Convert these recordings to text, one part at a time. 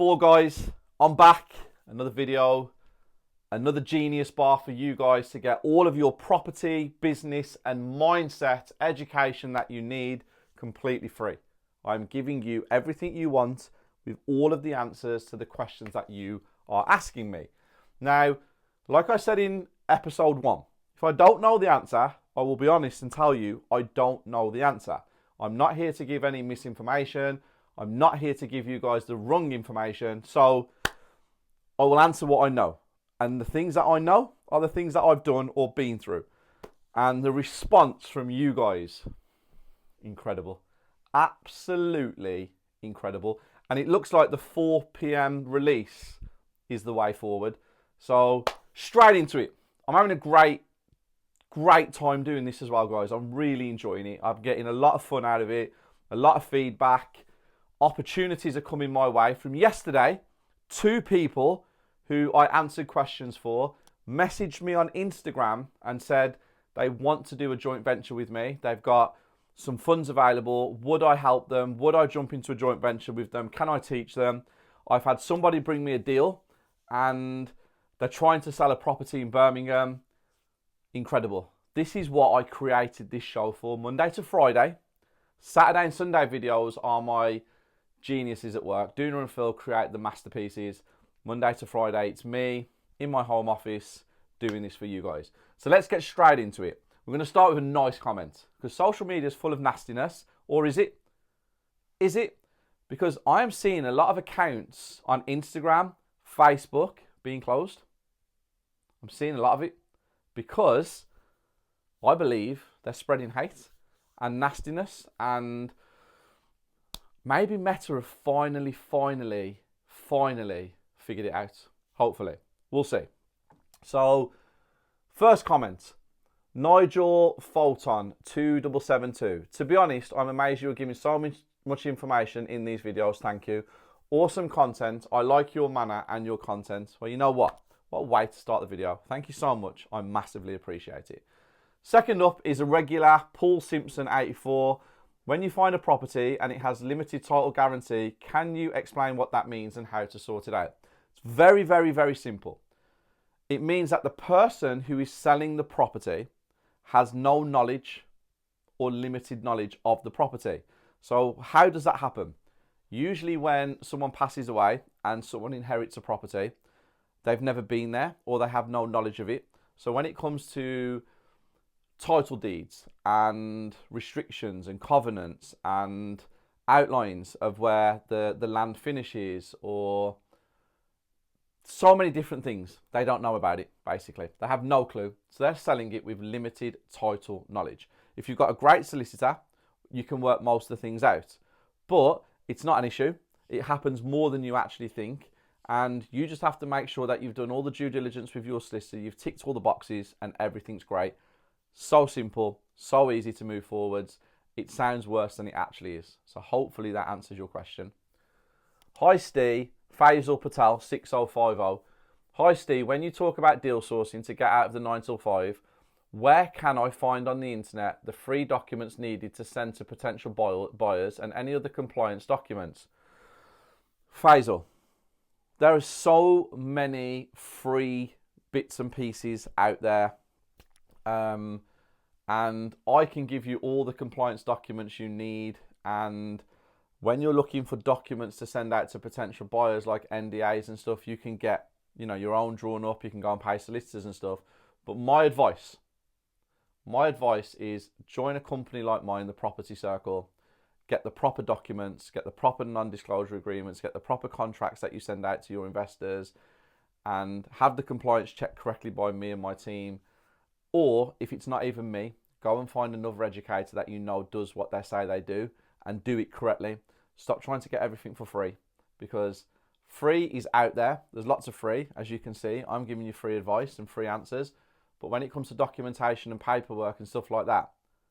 Four guys, I'm back. Another video, another genius bar for you guys to get all of your property, business, and mindset education that you need completely free. I'm giving you everything you want with all of the answers to the questions that you are asking me. Now, like I said in episode 1, if I don't know the answer, I will be honest and tell you I don't know the answer. I'm not here to give any misinformation. I'm not here to give you guys the wrong information. So I will answer what I know. And the things that I know are the things that I've done or been through. And the response from you guys, incredible. Absolutely incredible. And it looks like the 4 p.m. release is the way forward. So straight into it. I'm having a great time doing this as well, guys. I'm really enjoying it. I'm getting a lot of fun out of it, a lot of feedback. Opportunities are coming my way. From yesterday, 2 people who I answered questions for messaged me on Instagram and said they want to do a joint venture with me. They've got some funds available. Would I help them? Would I jump into a joint venture with them? Can I teach them? I've had somebody bring me a deal and they're trying to sell a property in Birmingham. Incredible. This is what I created this show for. Monday to Friday. Saturday and Sunday videos are my geniuses at work. Duna and Phil create the masterpieces. Monday to Friday, it's me in my home office doing this for you guys. So let's get straight into it. We're going to start with a nice comment because social media is full of nastiness. Or is it? Is it? Because I am seeing a lot of accounts on Instagram, Facebook being closed. I'm seeing a lot of it because I believe they're spreading hate and nastiness, and maybe Meta have finally figured it out. Hopefully. We'll see. So, first comment. Nigel Fulton 2772. To be honest, I'm amazed you're giving so much information in these videos. Thank you. Awesome content. I like your manner and your content. Well, you know what? What a way to start the video. Thank you so much. I massively appreciate it. Second up is a regular Paul Simpson 84. When you find a property and it has limited title guarantee, can you explain what that means and how to sort it out? It's very, very, very simple. It means that the person who is selling the property has no knowledge or limited knowledge of the property. So how does that happen? Usually when someone passes away and someone inherits a property, they've never been there or they have no knowledge of it. So when it comes to title deeds and restrictions and covenants and outlines of where the land finishes or so many different things, they don't know about it, basically. They have no clue. So they're selling it with limited title knowledge. If you've got a great solicitor, you can work most of the things out. But it's not an issue. It happens more than you actually think. And you just have to make sure that you've done all the due diligence with your solicitor, you've ticked all the boxes and everything's great. So simple, so easy to move forwards. It sounds worse than it actually is. So hopefully that answers your question. Hi Steve, Faisal Patel 6050. Hi Steve, when you talk about deal sourcing to get out of the 9 till 5, where can I find on the internet the free documents needed to send to potential buyers and any other compliance documents? Faisal, there are so many free bits and pieces out there. And I can give you all the compliance documents you need. And when you're looking for documents to send out to potential buyers like NDAs and stuff, you can get, your own drawn up. You can go and pay solicitors and stuff. But my advice is join a company like mine, the Property Circle. Get the proper documents, get the proper non-disclosure agreements, get the proper contracts that you send out to your investors, and have the compliance checked correctly by me and my team. Or if it's not even me, go and find another educator that you know does what they say they do and do it correctly. Stop trying to get everything for free, because free is out there. There's lots of free, as you can see. I'm giving you free advice and free answers. But when it comes to documentation and paperwork and stuff like that,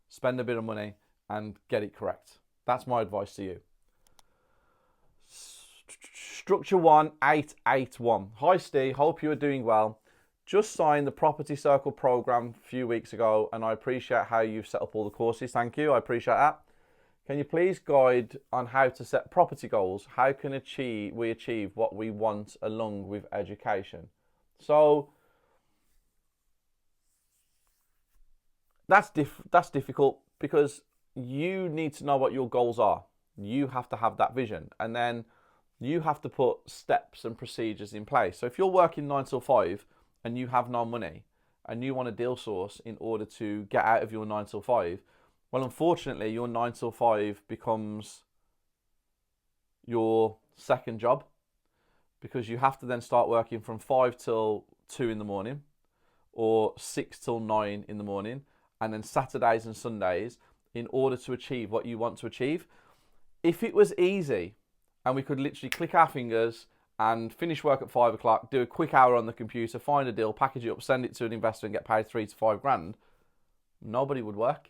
spend a bit of money and get it correct. That's my advice to you. Structure 1881. Hi Steve, hope you are doing well. Just signed the Property Circle program a few weeks ago and I appreciate how you've set up all the courses. Thank you, I appreciate that. Can you please guide on how to set property goals? How can we achieve what we want along with education? So that's difficult because you need to know what your goals are. You have to have that vision, and then you have to put steps and procedures in place. So if you're working 9 till 5 and you have no money and you want a deal source in order to get out of your 9 till 5, well, unfortunately, your 9 till 5 becomes your second job, because you have to then start working from 5 till 2 in the morning or 6 till 9 in the morning, and then Saturdays and Sundays in order to achieve what you want to achieve. If it was easy and we could literally click our fingers and finish work at 5 o'clock, do a quick hour on the computer, find a deal, package it up, send it to an investor and get paid 3 to 5 grand, nobody would work.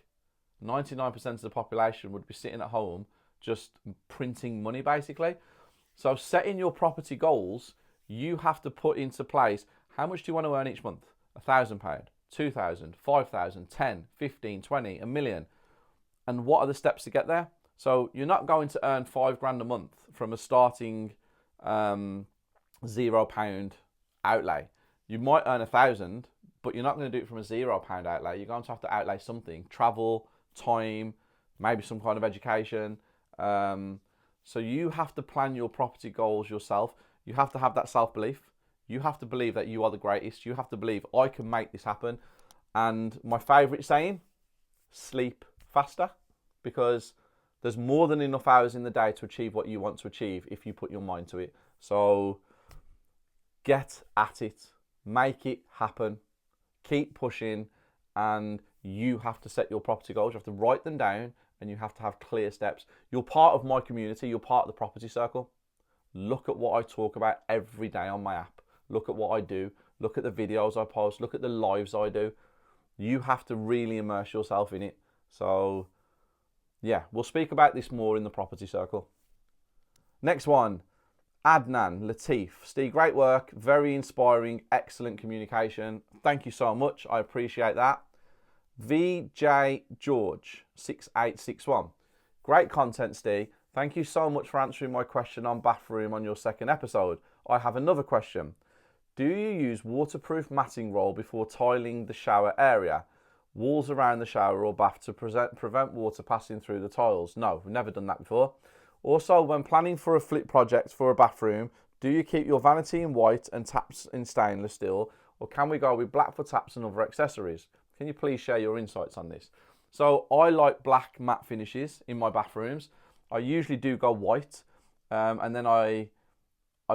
99% of the population would be sitting at home just printing money, basically. So setting your property goals, you have to put into place, how much do you want to earn each month? £1,000, £2,000, £5,000, 10, 15, 20, a million. And what are the steps to get there? So you're not going to earn 5 grand a month from a starting £0 outlay. You might earn 1,000, but you're not going to do it from a £0 outlay. You're going to have to outlay something, travel, time, maybe some kind of education. So you have to plan your property goals yourself. You have to have that self-belief. You have to believe that you are the greatest. You have to believe I can make this happen. And my favourite saying, sleep faster, because there's more than enough hours in the day to achieve what you want to achieve if you put your mind to it. So get at it, make it happen, keep pushing, and you have to set your property goals. You have to write them down and you have to have clear steps. You're part of my community. You're part of the property circle. Look at what I talk about every day on my app. Look at what I do. Look at the videos I post. Look at the lives I do. You have to really immerse yourself in it. So yeah, we'll speak about this more in the property circle. Next one, Adnan Latif. Steve, great work. Very inspiring. Excellent communication. Thank you so much. I appreciate that. VJ George 6861. Great content, Steve. Thank you so much for answering my question on bathroom on your second episode. I have another question. Do you use waterproof matting roll before tiling the shower area, walls around the shower or bath to prevent water passing through the tiles? No, we've never done that before. Also, when planning for a flip project for a bathroom, do you keep your vanity in white and taps in stainless steel, or can we go with black for taps and other accessories? Can you please share your insights on this? So I like black matte finishes in my bathrooms. I usually do go white, and then I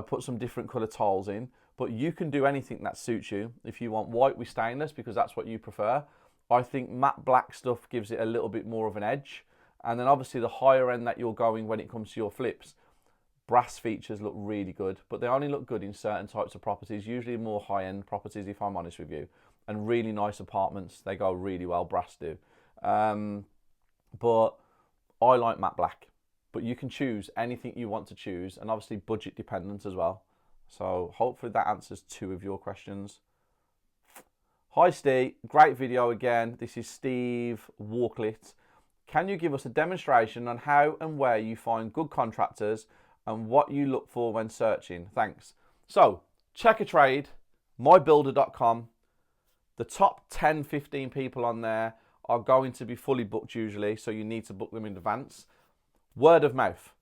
put some different colour tiles in, but you can do anything that suits you. If you want white with stainless, because that's what you prefer, I think matte black stuff gives it a little bit more of an edge. And then obviously the higher end that you're going when it comes to your flips, brass features look really good, but they only look good in certain types of properties, usually more high-end properties, if I'm honest with you. And really nice apartments, they go really well, brass do. But I like matte black. But you can choose anything you want to choose, and obviously budget dependent as well. So hopefully that answers 2 of your questions. Hi Steve, great video again. This is Steve Walklit. Can you give us a demonstration on how and where you find good contractors and what you look for when searching? Thanks. So check a trade, mybuilder.com. The top 10, 15 people on there are going to be fully booked usually, so you need to book them in advance. Word of mouth.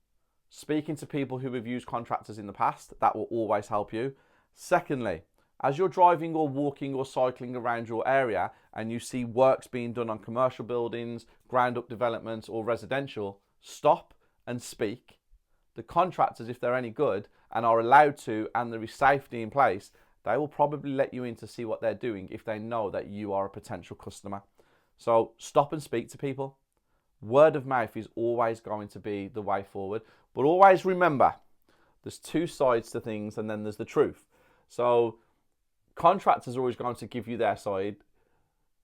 Speaking to people who have used contractors in the past, that will always help you. Secondly, as you're driving or walking or cycling around your area and you see works being done on commercial buildings, ground up developments or residential, stop and speak. The contractors, if they're any good and are allowed to and there is safety in place, they will probably let you in to see what they're doing if they know that you are a potential customer. So stop and speak to people. Word of mouth is always going to be the way forward. But always remember, there's 2 sides to things and then there's the truth. So contractors are always going to give you their side.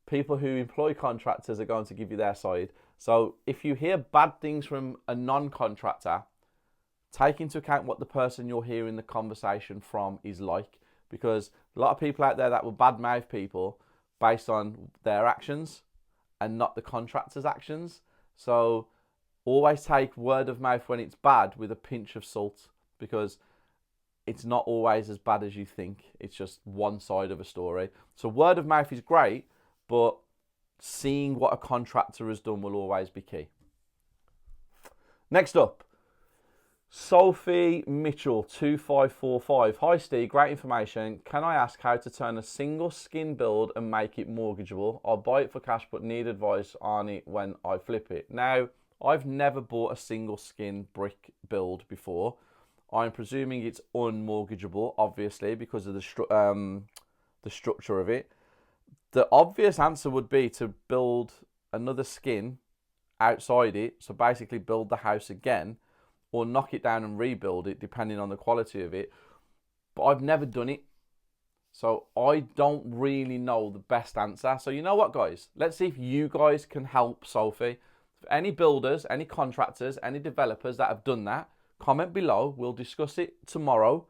People who employ contractors are going to give you their side. So if you hear bad things from a non-contractor, take into account what the person you're hearing the conversation from is like. Because a lot of people out there that will badmouth people based on their actions and not the contractor's actions. So Always take word of mouth when it's bad with a pinch of salt, because it's not always as bad as you think. It's just one side of a story. So word of mouth is great, but seeing what a contractor has done will always be key. Next up, Sophie Mitchell 2545. Hi Steve, great information. Can I ask how to turn a single skin build and make it mortgageable? I'll buy it for cash but need advice on it when I flip it. Now, I've never bought a single skin brick build before. I'm presuming it's unmortgageable, obviously, because of the structure of it. The obvious answer would be to build another skin outside it, so basically build the house again, or knock it down and rebuild it, depending on the quality of it. But I've never done it, so I don't really know the best answer. So you know what, guys? Let's see if you guys can help Sophie. If any builders, any contractors, any developers that have done that, comment below. We'll discuss it tomorrow,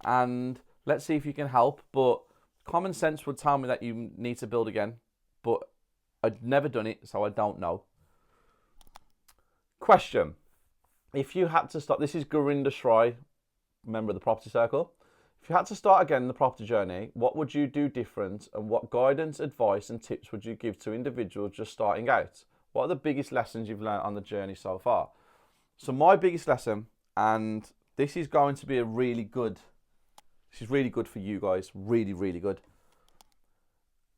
and let's see if you can help. But common sense would tell me that you need to build again, but I've never done it, so I don't know. Question. If you had to start, this is Gurinder Shrai, member of the Property Circle. If you had to start again in the property journey, what would you do different, and what guidance, advice and tips would you give to individuals just starting out? What are the biggest lessons you've learned on the journey so far? So my biggest lesson, and this is going to be really good for you guys, really, really good.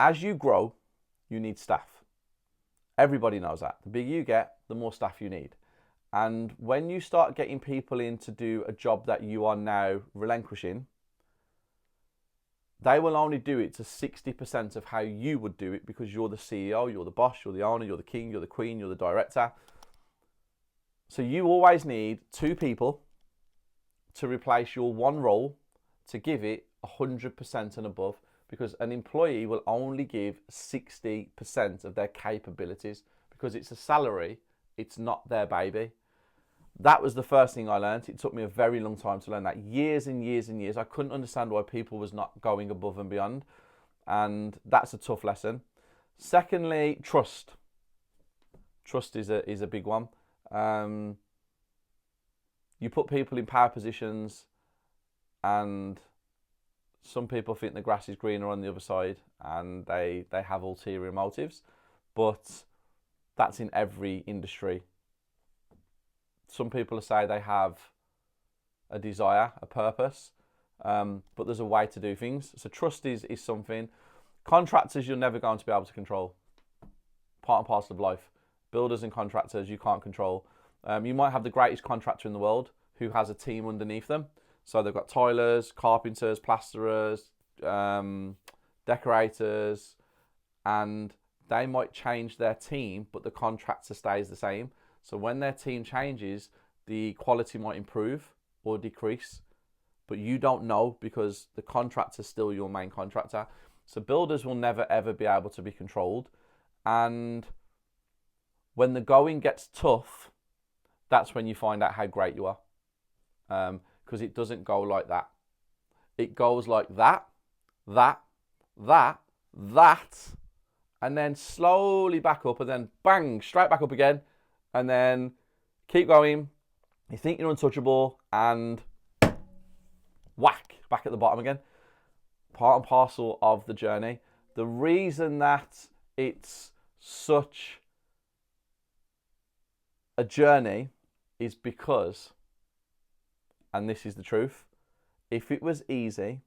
As you grow, you need staff. Everybody knows that. The bigger you get, the more staff you need. And when you start getting people in to do a job that you are now relinquishing, they will only do it to 60% of how you would do it, because you're the CEO, you're the boss, you're the owner, you're the king, you're the queen, you're the director. So you always need 2 people to replace your one role to give it 100% and above, because an employee will only give 60% of their capabilities, because it's a salary, it's not their baby. That was the first thing I learned. It took me a very long time to learn that. Years and years and years. I couldn't understand why people was not going above and beyond. And that's a tough lesson. Secondly, trust. Trust is a big one. You put people in power positions, and some people think the grass is greener on the other side, and they have ulterior motives. But that's in every industry. Some people say they have a desire, a purpose, but there's a way to do things. So trust is something. Contractors, you're never going to be able to control. Part and parcel of life. Builders and contractors, you can't control. You might have the greatest contractor in the world who has a team underneath them. So they've got tilers, carpenters, plasterers, decorators, and they might change their team, but the contractor stays the same. So when their team changes, the quality might improve or decrease, but you don't know, because the contractor's still your main contractor. So builders will never ever be able to be controlled. And when the going gets tough, that's when you find out how great you are. Because it doesn't go like that. It goes like that, and then slowly back up, and then bang, straight back up again. And then keep going. You think you're untouchable, and whack, back at the bottom again. Part and parcel of the journey. The reason that it's such a journey is because, and this is the truth, if it was easy,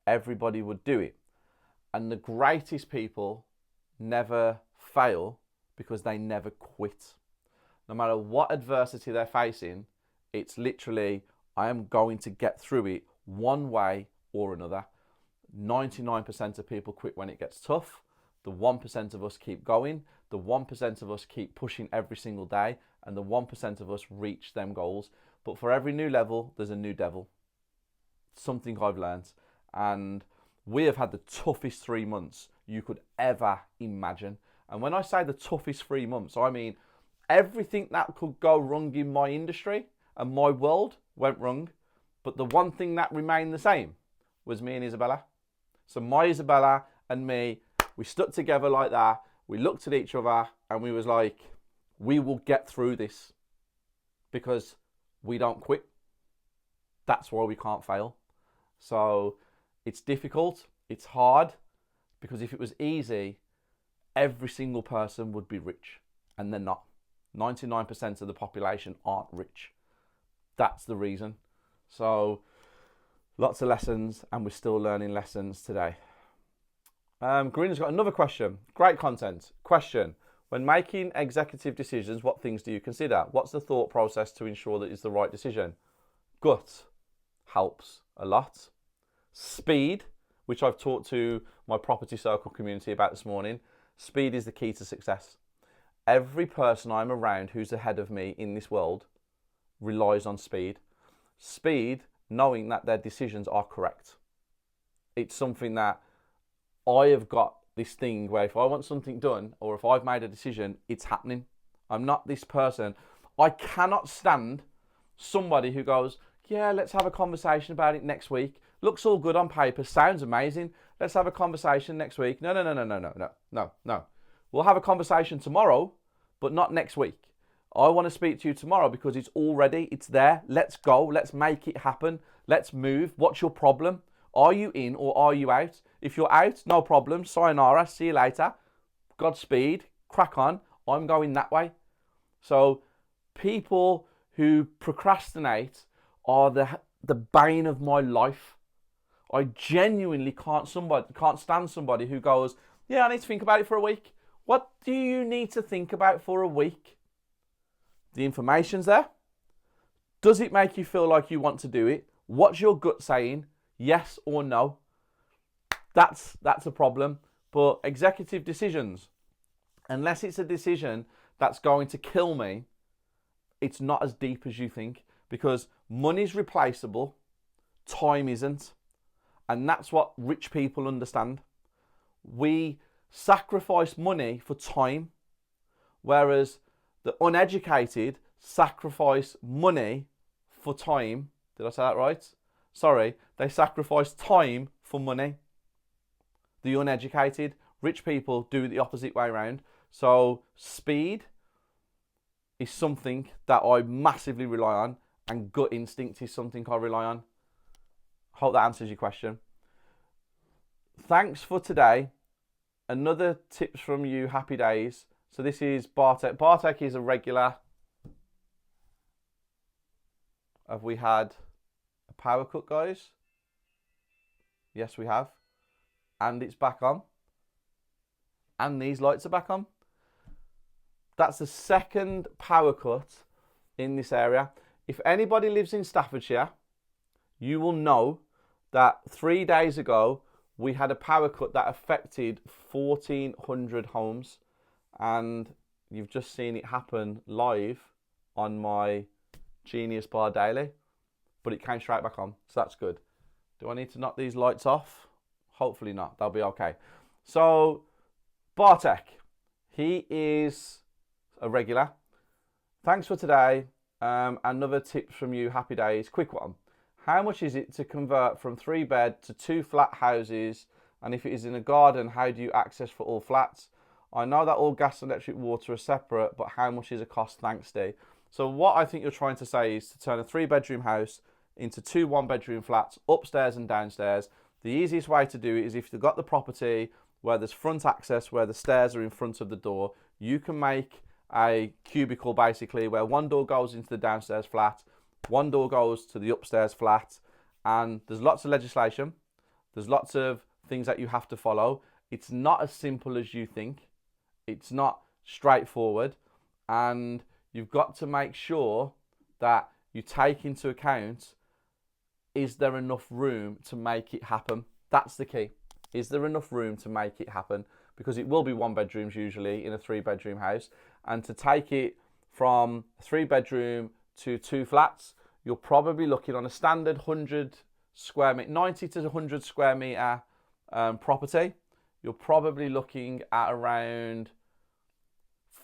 everybody would do it. And the greatest people never fail because they never quit. No matter what adversity they're facing, it's literally, I am going to get through it one way or another. 99% of people quit when it gets tough. The 1% of us keep going. The 1% of us keep pushing every single day. And the 1% of us reach them goals. But for every new level, there's a new devil. Something I've learned. And we have had the toughest 3 months you could ever imagine. And when I say the toughest 3 months, I mean everything that could go wrong in my industry and my world went wrong. But the one thing that remained the same was me and Isabella. So my Isabella and me, we stuck together like that. We looked at each other and we was like, we will get through this. because we don't quit. That's why we can't fail. So it's difficult, it's hard, because if it was easy, every single person would be rich, and they're not. 99% of the population aren't rich. That's the reason. So lots of lessons, and we're still learning lessons today. Karina's got another question. Great content. Question: when making executive decisions, what things do you consider? What's the thought process to ensure that it's the right decision? Gut helps a lot. Speed, which I've talked to my Property Circle community about this morning. Speed is the key to success. Every person I'm around who's ahead of me in this world relies on speed. Speed, knowing that their decisions are correct. It's something that I have got this thing where if I want something done, or if I've made a decision, it's happening. I'm not this person. I cannot stand somebody who goes, yeah, let's have a conversation about it next week. Looks all good on paper, sounds amazing. Let's have a conversation next week. No. We'll have a conversation tomorrow, but not next week. I want to speak to you tomorrow because it's there. Let's go. Let's make it happen. Let's move. What's your problem? Are you in or are you out? If you're out, no problem. Sayonara. See you later. Godspeed. Crack on. I'm going that way. So people who procrastinate are the bane of my life. I genuinely can't stand somebody who goes, yeah, I need to think about it for a week. What do you need to think about for a week? The information's there. Does it make you feel like you want to do it? What's your gut saying? Yes or no? That's a problem. But executive decisions, unless it's a decision that's going to kill me, it's not as deep as you think, because money's replaceable, time isn't. And that's what rich people understand. We sacrifice money for time, whereas the uneducated sacrifice money for time. Did I say that right? Sorry, they sacrifice time for money. The uneducated, rich people do it the opposite way around. So speed is something that I massively rely on, and gut instinct is something I rely on. Hope that answers your question. Thanks for today. Another tips from you, happy days. So this is Bartek. Bartek is a regular. Have we had a power cut, guys? Yes, we have. And it's back on. And these lights are back on. That's the second power cut in this area. If anybody lives in Staffordshire, you will know that 3 days ago, we had a power cut that affected 1,400 homes. And you've just seen it happen live on my Genius Bar Daily. But it came straight back on, so that's good. Do I need to knock these lights off? Hopefully not, they'll be okay. So, Bartek, he is a regular. Thanks for today. Another tip from you, happy days, quick one. How much is it to convert from 3-bed to 2 flat houses? And if it is in a garden, how do you access for all flats? I know that all gas and electric water are separate, but how much is it cost? Thanks, Steve. So what I think you're trying to say is to turn a 3-bedroom house into 2 1-bedroom flats, upstairs and downstairs. The easiest way to do it is if you've got the property where there's front access, where the stairs are in front of the door, you can make a cubicle basically where one door goes into the downstairs flat, one door goes to the upstairs flat, and there's lots of legislation. There's lots of things that you have to follow. It's not as simple as you think. It's not straightforward, and you've got to make sure that you take into account, is there enough room to make it happen? That's the key. Is there enough room to make it happen? Because it will be 1 bedrooms usually in a 3-bedroom house. And to take it from 3-bedroom to 2 flats, you're probably looking on a standard 100 square meter, 90 to 100 square meter property. You're probably looking at around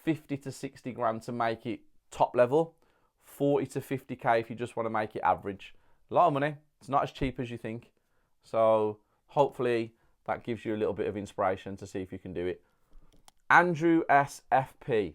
50 to 60 grand to make it top level, 40 to 50k if you just want to make it average. A lot of money. It's not as cheap as you think. So hopefully that gives you a little bit of inspiration to see if you can do it. Andrew SFP.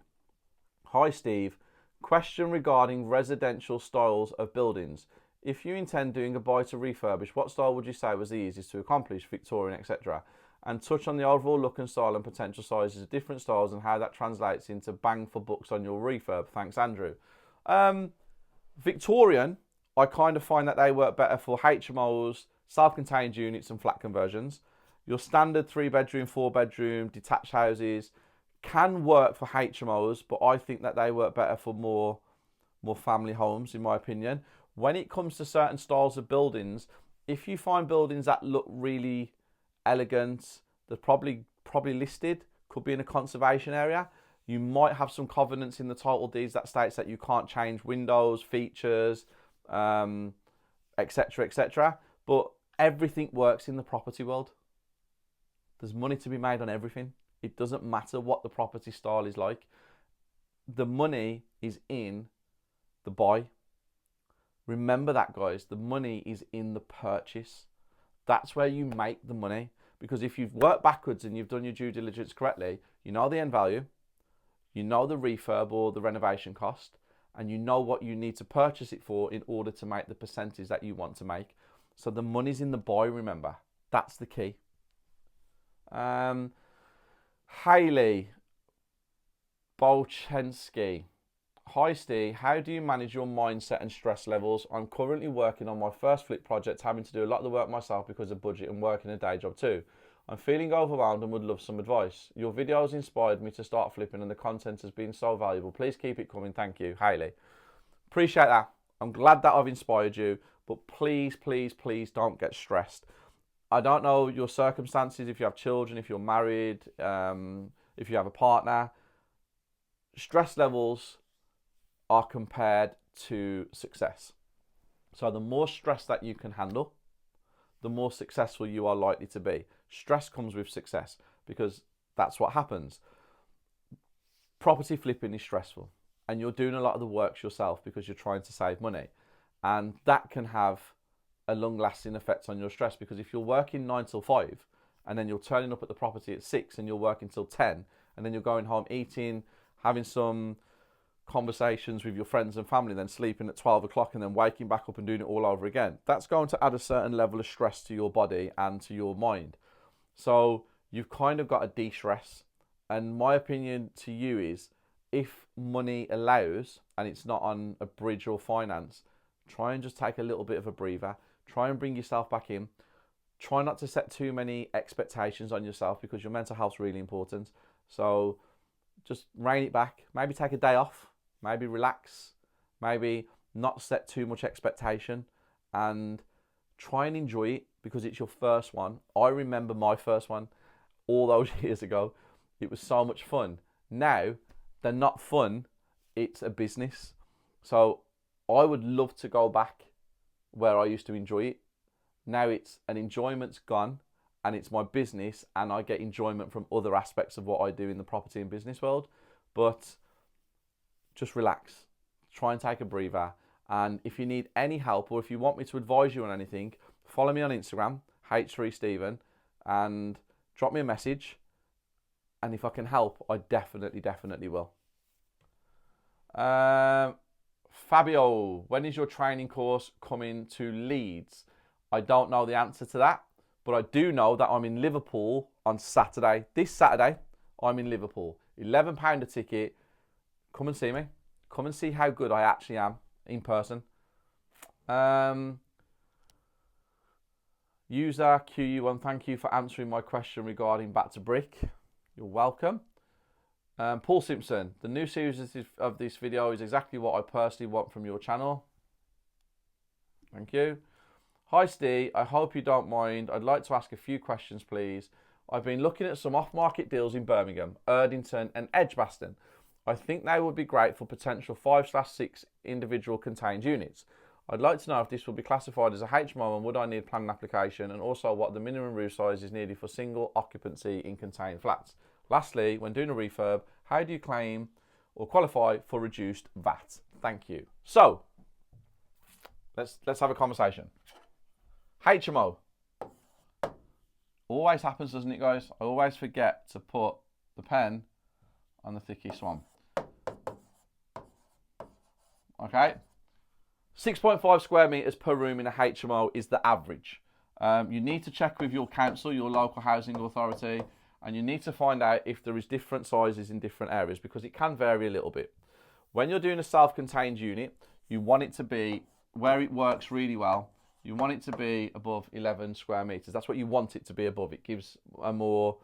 Hi Steve. Question regarding residential styles of buildings. If you intend doing a buy to refurbish, what style would you say was the easiest to accomplish, Victorian, etc.? And touch on the overall look and style and potential sizes of different styles and how that translates into bang for bucks on your refurb. Thanks, Andrew. Victorian, I kind of find that they work better for HMOs, self-contained units and flat conversions. Your standard 3-bedroom, 4-bedroom detached houses can work for HMOs, but I think that they work better for more family homes, in my opinion. When it comes to certain styles of buildings, if you find buildings that look really elegant, they're probably listed, could be in a conservation area. You might have some covenants in the title deeds that states that you can't change windows, features, etc., etc. But everything works in the property world. There's money to be made on everything. It doesn't matter what the property style is like. The money is in the buy. Remember that, guys. The money is in the purchase. That's where you make the money. Because if you've worked backwards and you've done your due diligence correctly, you know the end value, you know the refurb or the renovation cost, and you know what you need to purchase it for in order to make the percentage that you want to make. So the money's in the buy, remember. That's the key. Hayley Bolchensky. Hi Steve, how do you manage your mindset and stress levels? I'm currently working on my first flip project, having to do a lot of the work myself because of budget and working a day job too. I'm feeling overwhelmed and would love some advice. Your videos inspired me to start flipping and the content has been so valuable. Please keep it coming. Thank you, Hayley. Appreciate that. I'm glad that I've inspired you, but please, please, please don't get stressed. I don't know your circumstances, if you have children, if you're married, if you have a partner. Stress levels are compared to success. So the more stress that you can handle, the more successful you are likely to be. Stress comes with success because that's what happens. Property flipping is stressful and you're doing a lot of the work yourself because you're trying to save money. And that can have a long-lasting effect on your stress, because if you're working 9 till 5 and then you're turning up at the property at 6 and you're working till 10 and then you're going home eating, having some conversations with your friends and family, then sleeping at 12 o'clock and then waking back up and doing it all over again, that's going to add a certain level of stress to your body and to your mind. So you've kind of got to de-stress. And my opinion to you is, if money allows and it's not on a bridge or finance, try and just take a little bit of a breather. Try and bring yourself back in. Try not to set too many expectations on yourself, because your mental health is really important. So just rein it back. Maybe take a day off. Maybe relax. Maybe not set too much expectation, and try and enjoy it, because it's your first one. I remember my first one all those years ago. It was so much fun. Now, they're not fun. It's a business. So I would love to go back where I used to enjoy it. Now it's an enjoyment's gone and it's my business, and I get enjoyment from other aspects of what I do in the property and business world. But just relax. Try and take a breather. And if you need any help, or if you want me to advise you on anything, follow me on Instagram, H3Stephen, and drop me a message. And if I can help, I definitely will. Fabio, when is your training course coming to Leeds? I don't know the answer to that, but I do know that I'm in Liverpool on Saturday. This Saturday, I'm in Liverpool. £11 a ticket. Come and see me. Come and see how good I actually am in person. User QU1, thank you for answering my question regarding back to brick. You're welcome. Paul Simpson, the new series of this video is exactly what I personally want from your channel. Thank you. Hi Steve, I hope you don't mind. I'd like to ask a few questions, please. I've been looking at some off-market deals in Birmingham, Erdington and Edgbaston. I think they would be great for potential 5/6 individual contained units. I'd like to know if this will be classified as a HMO and would I need planning application, and also what the minimum roof size is needed for single occupancy in contained flats. Lastly, when doing a refurb, how do you claim or qualify for reduced VAT? Thank you. So, let's have a conversation. HMO. Always happens, doesn't it, guys? I always forget to put the pen on the thicky swan. Okay, 6.5 square meters per room in a HMO is the average. You need to check with your council, your local housing authority, and you need to find out if there is different sizes in different areas, because it can vary a little bit. When you're doing a self-contained unit, you want it to be, where it works really well, you want it to be above 11 square meters. That's what you want it to be above. It gives a more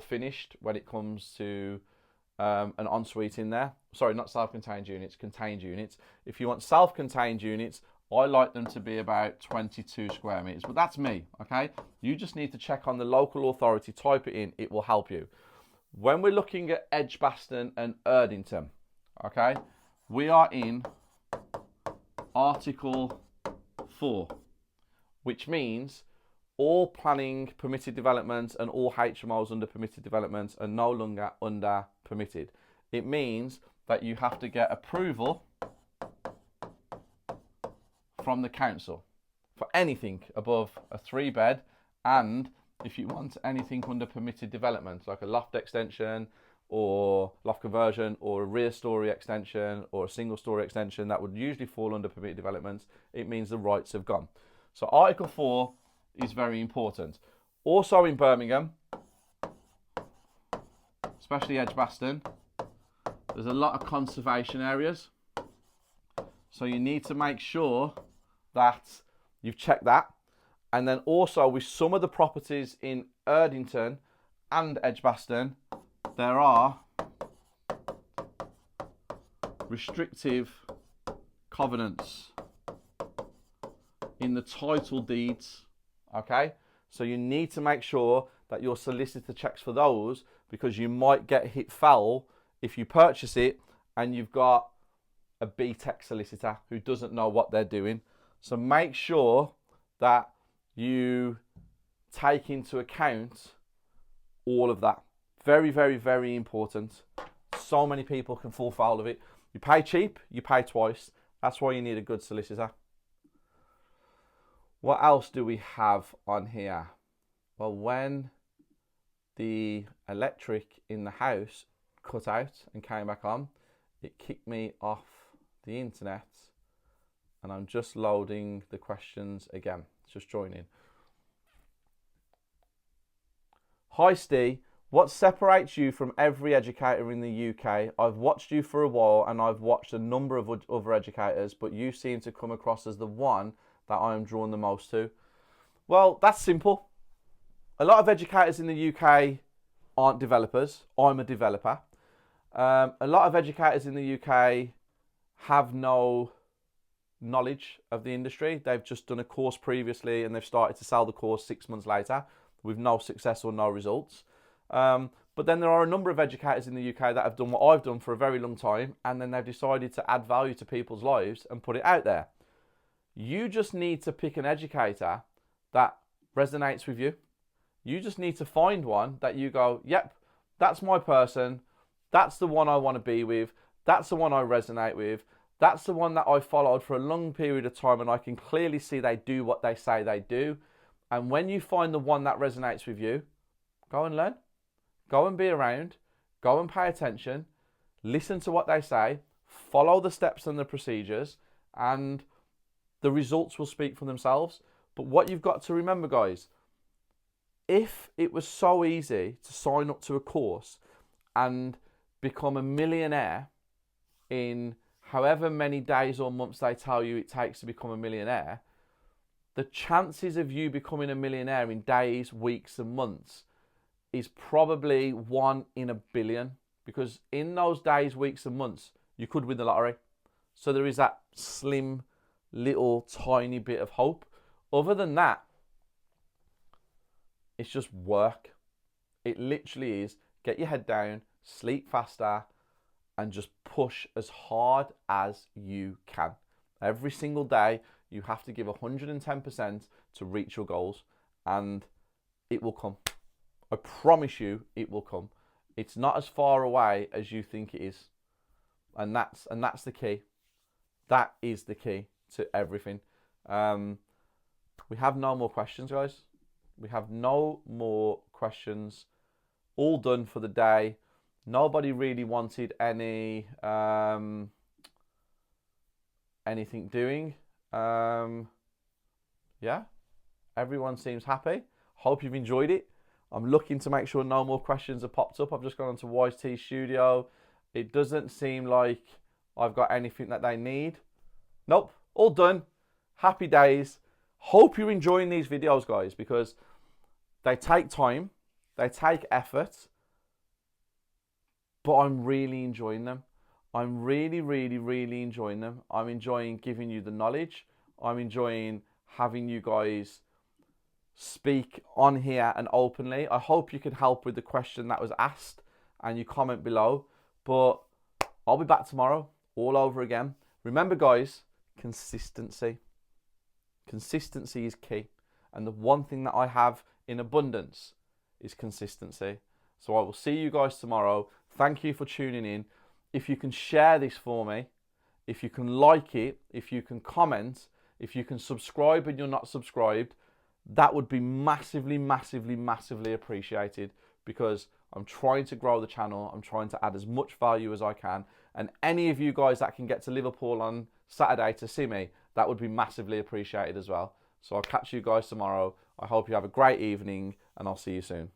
finished when it comes to an ensuite in there. Sorry, not self-contained units, contained units. If you want self-contained units, I like them to be about 22 square meters, but that's me, okay? You just need to check on the local authority, type it in, it will help you. When we're looking at Edgbaston and Erdington, okay, we are in Article 4, which means all planning permitted developments and all HMOs under permitted developments are no longer under permitted. It means that you have to get approval from the council for anything above a 3-bed, and if you want anything under permitted development, like a loft extension or loft conversion or a rear story extension or a single story extension, that would usually fall under permitted developments, it means the rights have gone. So Article 4 is very important. Also in Birmingham, especially Edgbaston, there's a lot of conservation areas. So you need to make sure that you've checked that. And then also with some of the properties in Erdington and Edgbaston, there are restrictive covenants in the title deeds, okay? So you need to make sure that your solicitor checks for those, because you might get hit foul if you purchase it and you've got a BTEC solicitor who doesn't know what they're doing. So make sure that you take into account all of that. Very, very, very important. So many people can fall foul of it. You pay cheap, you pay twice. That's why you need a good solicitor. What else do we have on here? Well, when the electric in the house cut out and came back on, it kicked me off the internet, and I'm just loading the questions again. It's just joining. Hi Steve, what separates you from every educator in the UK? I've watched you for a while and I've watched a number of other educators, but you seem to come across as the one that I am drawn the most to. Well, that's simple. A lot of educators in the UK aren't developers. I'm a developer. A lot of educators in the UK have no knowledge of the industry. They've just done a course previously and they've started to sell the course 6 months later with no success or no results. But then there are a number of educators in the UK that have done what I've done for a very long time, and then they've decided to add value to people's lives and put it out there. You just need to pick an educator that resonates with you. You just need to find one that you go, yep, that's my person. That's the one I want to be with. That's the one I resonate with. That's the one that I followed for a long period of time and I can clearly see they do what they say they do. And when you find the one that resonates with you, go and learn. Go and be around. Go and pay attention. Listen to what they say. Follow the steps and the procedures, and the results will speak for themselves. But what you've got to remember, guys, if it was so easy to sign up to a course and become a millionaire in however many days or months they tell you it takes to become a millionaire, the chances of you becoming a millionaire in days, weeks and months is probably 1 in a billion, because in those days, weeks and months, you could win the lottery. So there is that slim, little, tiny bit of hope. Other than that, it's just work. It literally is get your head down, sleep faster, and just push as hard as you can. Every single day, you have to give 110% to reach your goals, and it will come. I promise you, it will come. It's not as far away as you think it is, and that's the key. That is the key to everything. We have no more questions, guys. We have no more questions. All done for the day. Nobody really wanted any anything doing. Yeah, everyone seems happy. Hope you've enjoyed it. I'm looking to make sure no more questions have popped up. I've just gone onto YT Studio. It doesn't seem like I've got anything that they need. Nope, all done. Happy days. Hope you're enjoying these videos, guys, because they take time, they take effort, but I'm really enjoying them. I'm really, really, really enjoying them. I'm enjoying giving you the knowledge. I'm enjoying having you guys speak on here and openly. I hope you can help with the question that was asked and you comment below. But I'll be back tomorrow all over again. Remember, guys, consistency. Consistency is key. And the one thing that I have in abundance is consistency. So I will see you guys tomorrow. Thank you for tuning in. If you can share this for me, if you can like it, if you can comment, if you can subscribe and you're not subscribed, that would be massively, massively, massively appreciated, because I'm trying to grow the channel. I'm trying to add as much value as I can. And any of you guys that can get to Liverpool on Saturday to see me, that would be massively appreciated as well. So I'll catch you guys tomorrow. I hope you have a great evening and I'll see you soon.